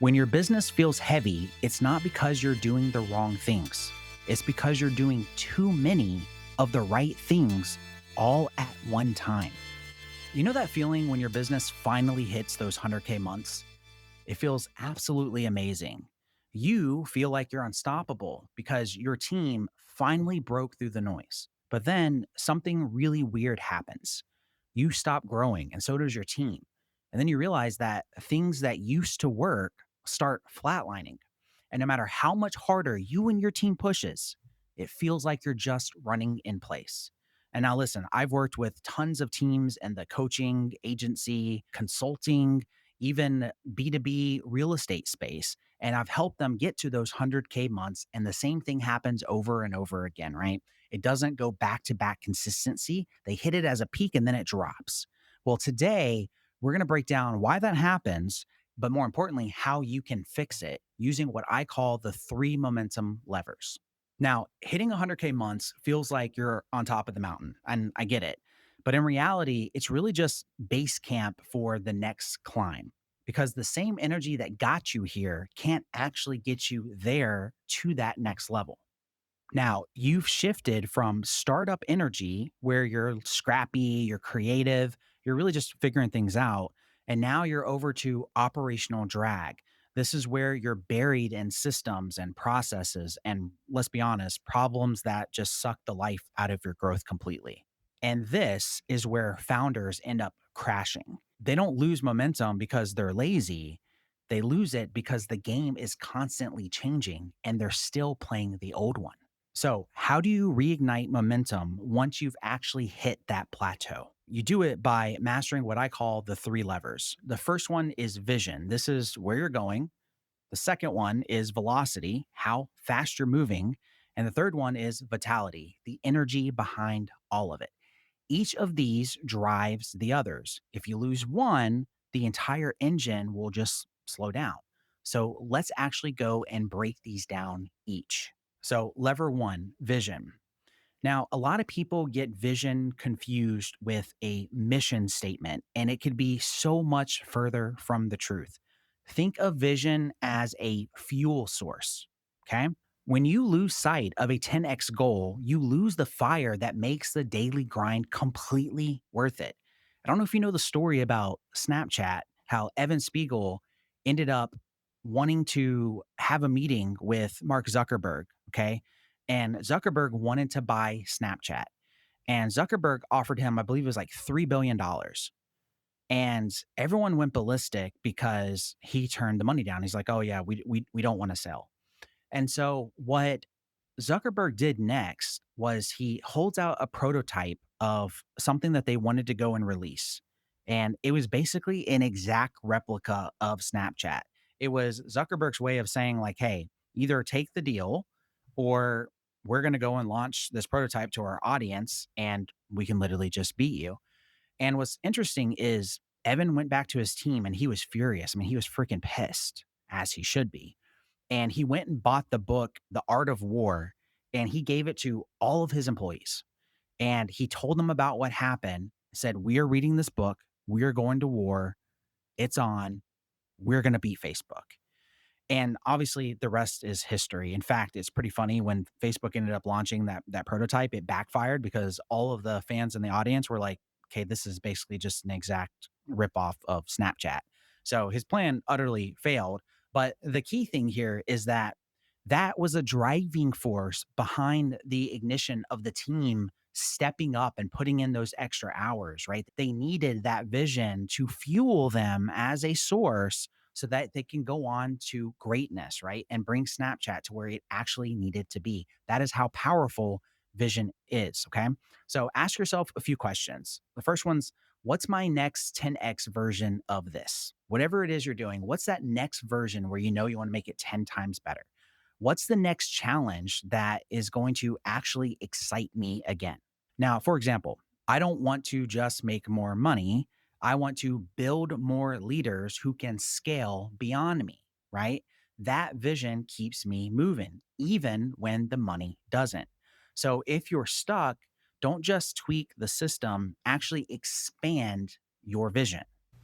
When your business feels heavy, it's not because you're doing the wrong things. It's because you're doing too many of the right things all at one time. You know that feeling when your business finally hits those 100K months? It feels absolutely amazing. You feel like you're unstoppable because your team finally broke through the noise. But then something really weird happens. You stop growing, and so does your team. And then you realize that things that used to work start flatlining. And no matter how much harder you and your team pushes, it feels like you're just running in place. And now, listen, I've worked with tons of teams in the coaching, agency, consulting, even B2B real estate space. And I've helped them get to those 100K months. And the same thing happens over and over again, right? It doesn't go back to back consistency. They hit it as a peak and then it drops. Well, today, we're going to break down why that happens, but more importantly, how you can fix it using what I call the three momentum levers. Now, hitting 100K months feels like you're on top of the mountain, and I get it. But in reality, it's really just base camp for the next climb because the same energy that got you here can't actually get you there to that next level. Now, you've shifted from startup energy where you're scrappy, you're creative, you're really just figuring things out. And now you're over to operational drag. This is where you're buried in systems and processes and, let's be honest, problems that just suck the life out of your growth completely. And this is where founders end up crashing. They don't lose momentum because they're lazy. They lose it because the game is constantly changing and they're still playing the old one. So, how do you reignite momentum once you've actually hit that plateau? You do it by mastering what I call the three levers. The first one is vision. This is where you're going. The second one is velocity, how fast you're moving. And the third one is vitality, the energy behind all of it. Each of these drives the others. If you lose one, the entire engine will just slow down. So let's actually go and break these down each. So, lever one, vision. Now, a lot of people get vision confused with a mission statement, and it could be so much further from the truth. Think of vision as a fuel source. Okay. When you lose sight of a 10x goal, you lose the fire that makes the daily grind completely worth it. I don't know if you know the story about Snapchat, how Evan Spiegel ended up wanting to have a meeting with Mark Zuckerberg. Okay. And Zuckerberg wanted to buy Snapchat. And Zuckerberg offered him, I believe it was like $3 billion. And everyone went ballistic because he turned the money down. He's like, oh, yeah, we don't want to sell. And so what Zuckerberg did next was he holds out a prototype of something that they wanted to go and release. And it was basically an exact replica of Snapchat. It was Zuckerberg's way of saying, like, hey, either take the deal or we're going to go and launch this prototype to our audience and we can literally just beat you. And what's interesting is Evan went back to his team and he was furious. I mean, he was freaking pissed, as he should be. And he went and bought the book, The Art of War, and he gave it to all of his employees. And he told them about what happened, said, we are reading this book. We are going to war. It's on. We're going to beat Facebook. And obviously the rest is history. In fact, it's pretty funny when Facebook ended up launching that prototype, it backfired because all of the fans in the audience were like, okay, this is basically just an exact ripoff of Snapchat. So his plan utterly failed. But the key thing here is that that was a driving force behind the ignition of the team stepping up and putting in those extra hours, right? They needed that vision to fuel them as a source so that they can go on to greatness, right? And bring Snapchat to where it actually needed to be. That is how powerful vision is. Okay. So ask yourself a few questions. The first one's, what's my next 10x version of this? Whatever it is you're doing, what's that next version where you know you want to make it 10 times better? What's the next challenge that is going to actually excite me again? Now, for example, I don't want to just make more money. I want to build more leaders who can scale beyond me, right? That vision keeps me moving, even when the money doesn't. So if you're stuck, don't just tweak the system, actually expand your vision.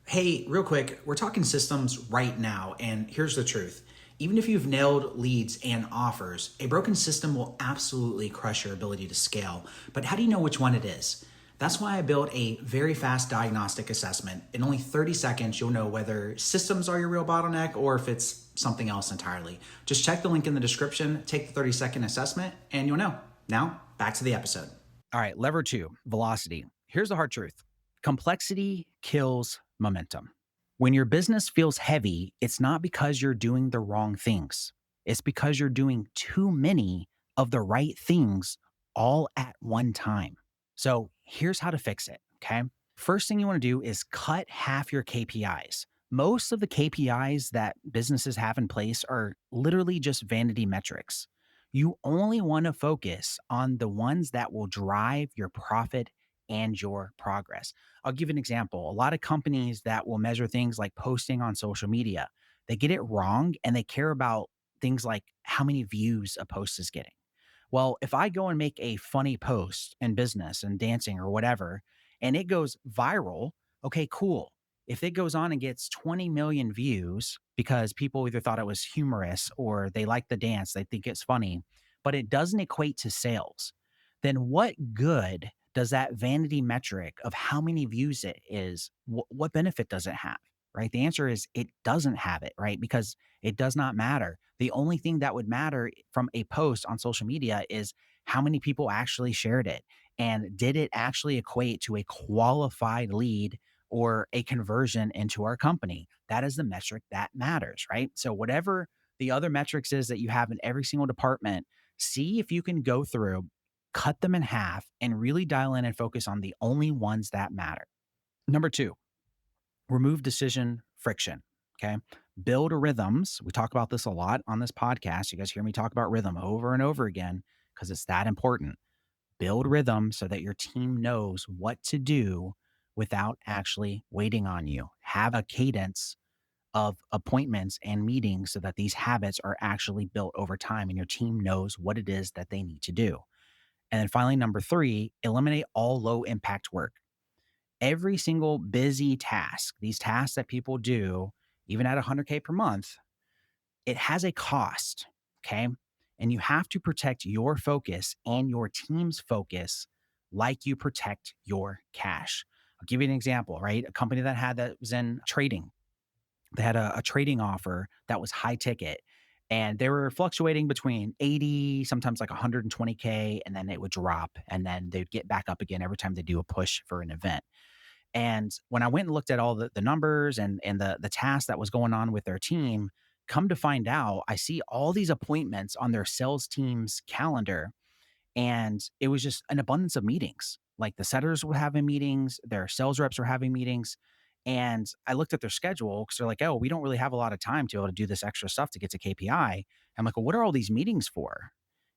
Hey, real quick, we're talking systems right now, and here's the truth. Even if you've nailed leads and offers, a broken system will absolutely crush your ability to scale. But how do you know which one it is? That's why I built a very fast diagnostic assessment. In only 30 seconds, you'll know whether systems are your real bottleneck or if it's something else entirely. Just check the link in the description, take the 30-second assessment, and you'll know. Now, back to the episode. All right, lever two, velocity. Here's the hard truth. Complexity kills momentum. When your business feels heavy, it's not because you're doing the wrong things. It's because you're doing too many of the right things all at one time. So here's how to fix it. Okay. First thing you want to do is cut half your KPIs. Most of the KPIs that businesses have in place are literally just vanity metrics. You only want to focus on the ones that will drive your profit and your progress. I'll give an example. A lot of companies that will measure things like posting on social media, they get it wrong and they care about things like how many views a post is getting. Well, if I go and make a funny post in business and dancing or whatever, and it goes viral, okay, cool. If it goes on and gets 20 million views because people either thought it was humorous or they like the dance, they think it's funny, but it doesn't equate to sales, then what good does that vanity metric of how many views it is, what benefit does it have? Right. The answer is it doesn't have it, right? Because it does not matter. The only thing that would matter from a post on social media is how many people actually shared it. And did it actually equate to a qualified lead or a conversion into our company? That is the metric that matters, right? So, whatever the other metrics is that you have in every single department, see if you can go through, cut them in half, and really dial in and focus on the only ones that matter. Number two, remove decision friction. Okay. Build rhythms. We talk about this a lot on this podcast. You guys hear me talk about rhythm over and over again because it's that important. Build rhythm so that your team knows what to do without actually waiting on you. Have a cadence of appointments and meetings so that these habits are actually built over time and your team knows what it is that they need to do. And then finally, number three, eliminate all low impact work. Every single busy task, these tasks that people do, even at 100K per month, it has a cost. Okay. And you have to protect your focus and your team's focus like you protect your cash. I'll give you an example, right? A company that was in trading, they had a trading offer that was high ticket and they were fluctuating between 80, sometimes like 120K, and then it would drop and then they'd get back up again every time they do a push for an event. And when I went and looked at all the numbers and the tasks that was going on with their team, come to find out, I see all these appointments on their sales team's calendar, and it was just an abundance of meetings. Like the setters were having meetings, their sales reps were having meetings. And I looked at their schedule because they're like, oh, we don't really have a lot of time to be able to do this extra stuff to get to KPI. I'm like, well, what are all these meetings for?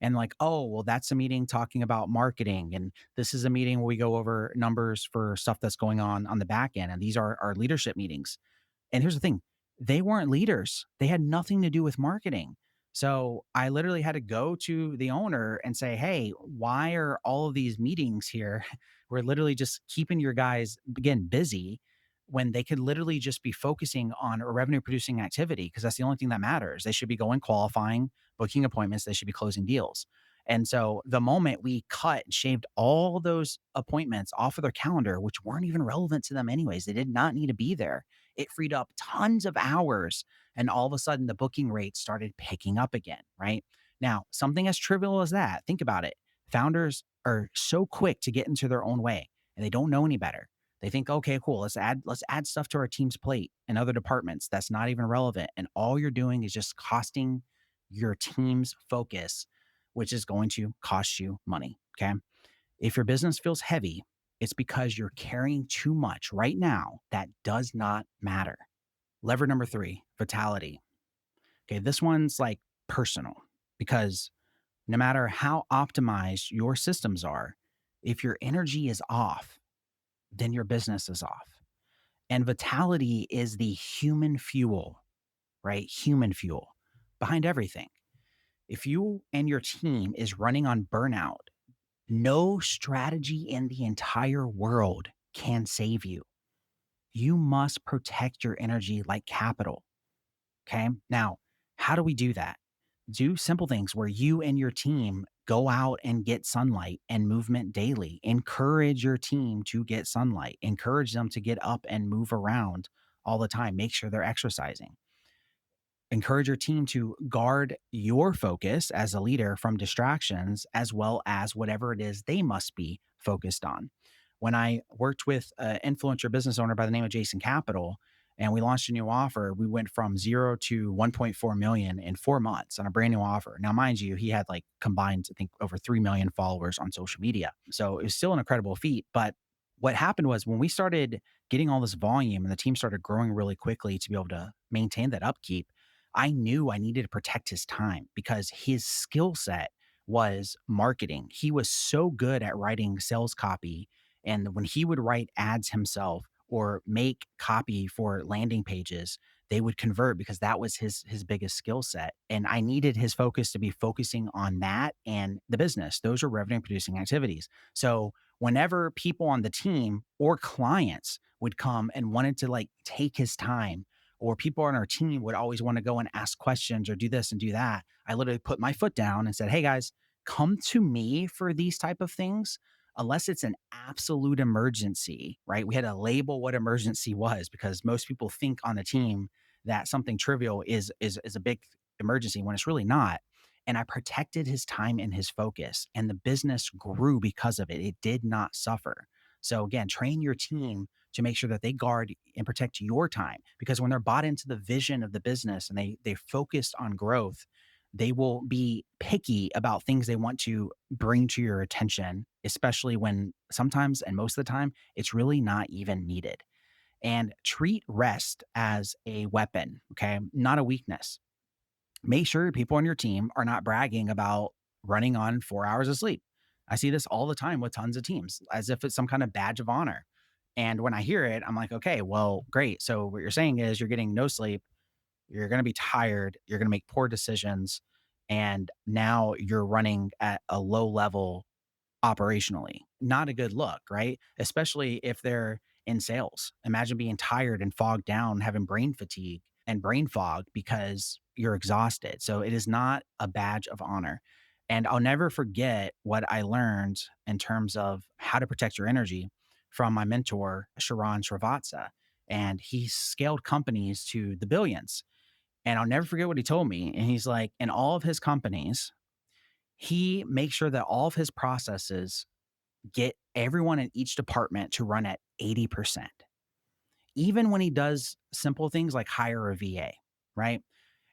And like, oh, well, that's a meeting talking about marketing. And this is a meeting where we go over numbers for stuff that's going on the back end. And these are our leadership meetings. And here's the thing, they weren't leaders. They had nothing to do with marketing. So I literally had to go to the owner and say, hey, why are all of these meetings here? We're literally just keeping your guys, again, busy when they could literally just be focusing on a revenue producing activity because that's the only thing that matters. They should be going qualifying, booking appointments, they should be closing deals. And so the moment we cut and shaved all those appointments off of their calendar, which weren't even relevant to them anyways, they did not need to be there. It freed up tons of hours. And all of a sudden, the booking rate started picking up again, right? Now, something as trivial as that, think about it. Founders are so quick to get into their own way and they don't know any better. They think, okay, cool, let's add stuff to our team's plate and other departments that's not even relevant. And all you're doing is just costing your team's focus, which is going to cost you money. Okay. If your business feels heavy, it's because you're carrying too much right now that does not matter. Lever number three, vitality. Okay, this one's like personal because no matter how optimized your systems are, if your energy is off, then your business is off. And vitality is the human fuel, right? Human fuel behind everything. If you and your team is running on burnout, no strategy in the entire world can save you. you must protect your energy like capital. Okay. Now, how do we do that? Do simple things where you and your team go out and get sunlight and movement daily. Encourage your team to get sunlight, encourage them to get up and move around all the time. Make sure they're exercising. Encourage your team to guard your focus as a leader from distractions, as well as whatever it is they must be focused on. When I worked with an influencer business owner by the name of Jason Capital, and we launched a new offer, we went from 0 to 1.4 million in 4 months on a brand new offer. Now, mind you, he had like combined, I think, over 3 million followers on social media. So it was still an incredible feat. But what happened was when we started getting all this volume and the team started growing really quickly to be able to maintain that upkeep, I knew I needed to protect his time because his skill set was marketing. He was so good at writing sales copy. And when he would write ads himself or make copy for landing pages, they would convert because that was his biggest skill set. And I needed his focus to be focusing on that and the business. Those are revenue producing activities. So whenever people on the team or clients would come and wanted to like take his time, or people on our team would always want to go and ask questions or do this and do that, I literally put my foot down and said, hey guys, come to me for these type of things unless it's an absolute emergency, right? We had to label what emergency was because most people think on the team that something trivial is a big emergency when it's really not. And I protected his time and his focus, and the business grew because of it. It did not suffer. So again, train your team to make sure that they guard and protect your time, because when they're bought into the vision of the business and they focused on growth, they will be picky about things they want to bring to your attention, especially when sometimes and most of the time it's really not even needed. And treat rest as a weapon, okay? Not a weakness. Make sure people on your team are not bragging about running on 4 hours of sleep. I see this all the time with tons of teams as if it's some kind of badge of honor. And when I hear it, I'm like, okay, well, great. So what you're saying is you're getting no sleep, you're going to be tired, you're going to make poor decisions, and now you're running at a low level operationally. Not a good look, right? Especially if they're in sales. Imagine being tired and fogged down, having brain fatigue and brain fog because you're exhausted. So it is not a badge of honor. And I'll never forget what I learned in terms of how to protect your energy from my mentor, Sharon Srivatsa. And he scaled companies to the billions. And I'll never forget what he told me. And he's like, in all of his companies, he makes sure that all of his processes get everyone in each department to run at 80%. Even when he does simple things like hire a VA, right?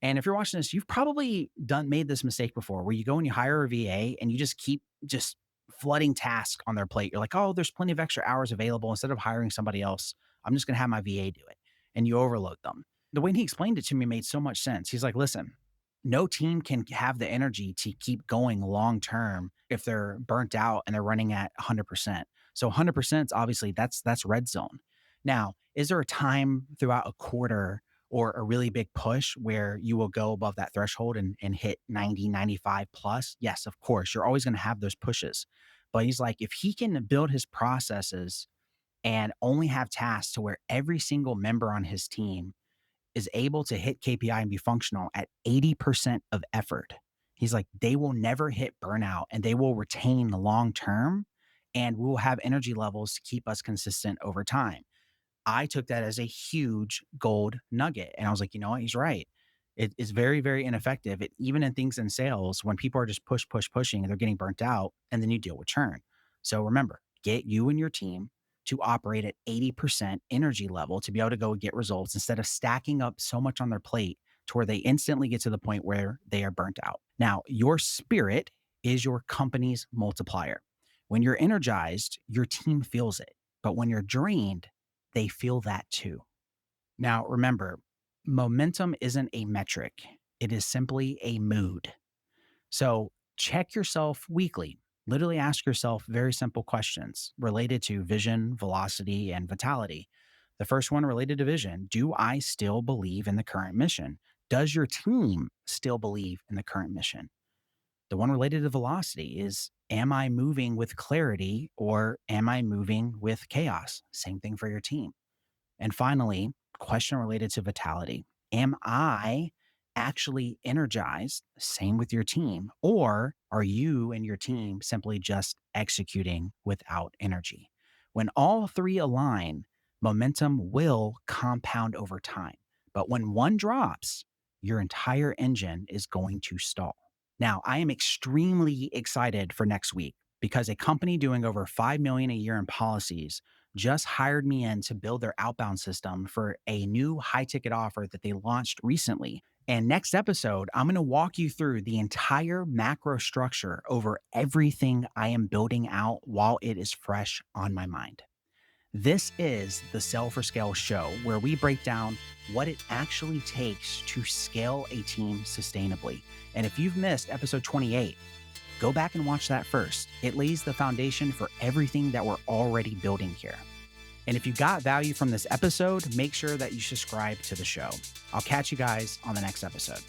And if you're watching this, you've probably made this mistake before where you go and you hire a VA and you just keep just flooding tasks on their plate. You're like, oh, there's plenty of extra hours available. Instead of hiring somebody else, I'm just going to have my VA do it. And you overload them. The way he explained it to me made so much sense. He's like, listen, no team can have the energy to keep going long term if they're burnt out and they're running at 100%. So 100% obviously that's red zone. Now, is there a time throughout a quarter or a really big push where you will go above that threshold and hit 90, 95 plus? Yes, of course. You're always going to have those pushes. But he's like, if he can build his processes and only have tasks to where every single member on his team is able to hit KPI and be functional at 80% of effort, he's like, they will never hit burnout and they will retain long term, and we will have energy levels to keep us consistent over time. I took that as a huge gold nugget. And I was like, you know what? He's right. It is very, very ineffective. Even in things in sales, when people are just pushing, and they're getting burnt out, and then you deal with churn. So remember, get you and your team to operate at 80% energy level to be able to go get results instead of stacking up so much on their plate to where they instantly get to the point where they are burnt out. Now, your spirit is your company's multiplier. When you're energized, your team feels it. But when you're drained, they feel that too. Now, remember, momentum isn't a metric, it is simply a mood. So check yourself weekly. Literally ask yourself very simple questions related to vision, velocity, and vitality. The first one related to vision: do I still believe in the current mission? Does your team still believe in the current mission? The one related to velocity is, am I moving with clarity or am I moving with chaos? Same thing for your team. And finally, question related to vitality. Am I actually energized? Same with your team. Or are you and your team simply just executing without energy? When all three align, momentum will compound over time. But when one drops, your entire engine is going to stall. Now, I am extremely excited for next week because a company doing over 5 million a year in policies just hired me in to build their outbound system for a new high ticket offer that they launched recently. And next episode, I'm going to walk you through the entire macro structure over everything I am building out while it is fresh on my mind. This is the Sell for Scale show, where we break down what it actually takes to scale a team sustainably. And if you've missed episode 28, go back and watch that first. It lays the foundation for everything that we're already building here. And if you got value from this episode, make sure that you subscribe to the show. I'll catch you guys on the next episode.